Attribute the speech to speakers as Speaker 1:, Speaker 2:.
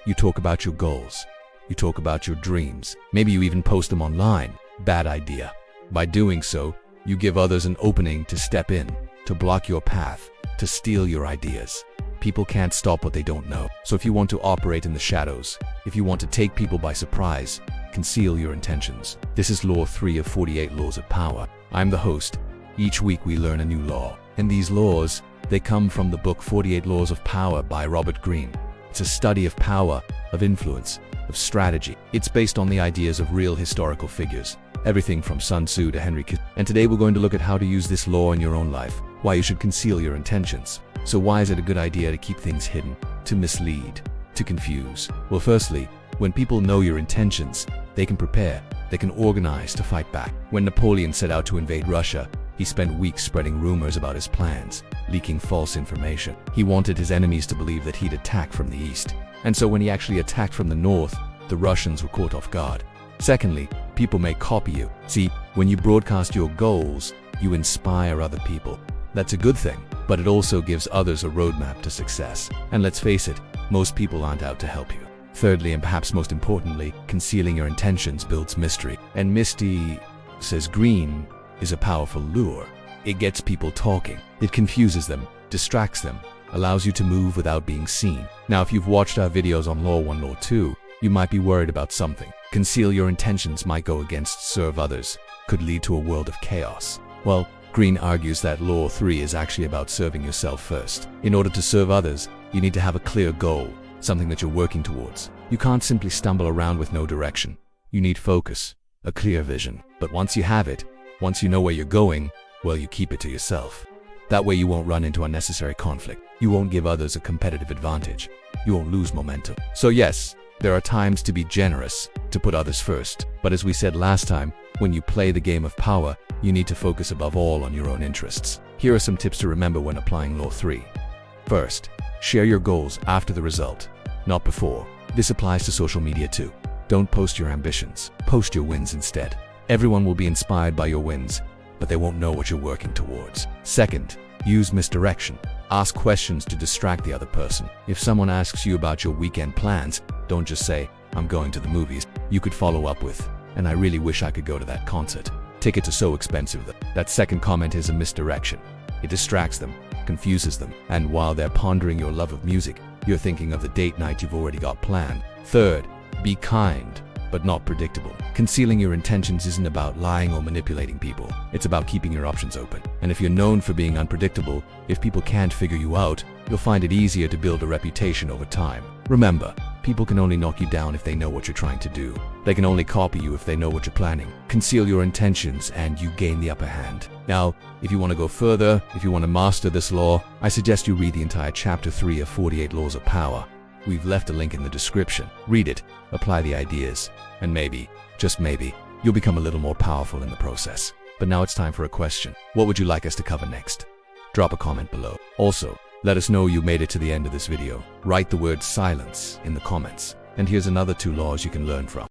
Speaker 1: You talk about your goals. You talk about your dreams. Maybe you even post them online. Bad idea. By doing so, you give others an opening to step in, to block your path, to steal your ideas. People can't stop what they don't know. So if you want to operate in the shadows, if you want to take people by surprise, conceal your intentions. This is Law 3 of 48 Laws of Power. I'm the host. Each week we learn a new law. And these laws, they come from the book 48 Laws of Power by Robert Greene. It's a study of power, of influence, of strategy. It's based on the ideas of real historical figures. Everything from Sun Tzu to Henry Kissinger. And today we're going to look at how to use this law in your own life. Why you should conceal your intentions. So why is it a good idea to keep things hidden, to mislead, to confuse? Well, firstly, when people know your intentions, they can prepare, they can organize to fight back. When Napoleon set out to invade Russia, he spent weeks spreading rumors about his plans, leaking false information. He wanted his enemies to believe that he'd attack from the east. And so when he actually attacked from the north, the Russians were caught off guard. Secondly, people may copy you. See, when you broadcast your goals, you inspire other people. That's a good thing, but it also gives others a roadmap to success. And let's face it, most people aren't out to help you. Thirdly, and perhaps most importantly, concealing your intentions builds mystery. And mystery, says Greene, is a powerful lure. It gets people talking. It confuses them, distracts them, allows you to move without being seen. Now, if you've watched our videos on Law 1, Law 2, you might be worried about something. Conceal your intentions might go against serve others, could lead to a world of chaos. Well, Greene argues that Law 3 is actually about serving yourself first. In order to serve others, you need to have a clear goal, something that you're working towards. You can't simply stumble around with no direction. You need focus, a clear vision. But once you have it, once you know where you're going, well, you keep it to yourself. That way you won't run into unnecessary conflict. You won't give others a competitive advantage. You won't lose momentum. So yes, there are times to be generous, to put others first. But as we said last time, when you play the game of power, you need to focus above all on your own interests. Here are some tips to remember when applying Law 3. First, share your goals after the result, not before. This applies to social media too. Don't post your ambitions, post your wins instead. Everyone will be inspired by your wins, but they won't know what you're working towards. Second, use misdirection. Ask questions to distract the other person. If someone asks you about your weekend plans, don't just say, "I'm going to the movies." You could follow up with, "And I really wish I could go to that concert. Tickets are so expensive." That second comment is a misdirection. It distracts them, confuses them, and while they're pondering your love of music, you're thinking of the date night you've already got planned. Third, be kind, but not predictable. Concealing your intentions isn't about lying or manipulating people. It's about keeping your options open. And if you're known for being unpredictable, if people can't figure you out, you'll find it easier to build a reputation over time. Remember, people can only knock you down if they know what you're trying to do. They can only copy you if they know what you're planning. Conceal your intentions and you gain the upper hand. Now, if you want to go further, if you want to master this law, I suggest you read the entire chapter 3 of 48 Laws of Power. We've left a link in the description. Read it, apply the ideas, and maybe, just maybe, you'll become a little more powerful in the process. But now it's time for a question. What would you like us to cover next? Drop a comment below. Also, let us know you made it to the end of this video. Write the word silence in the comments. And here's another 2 laws you can learn from.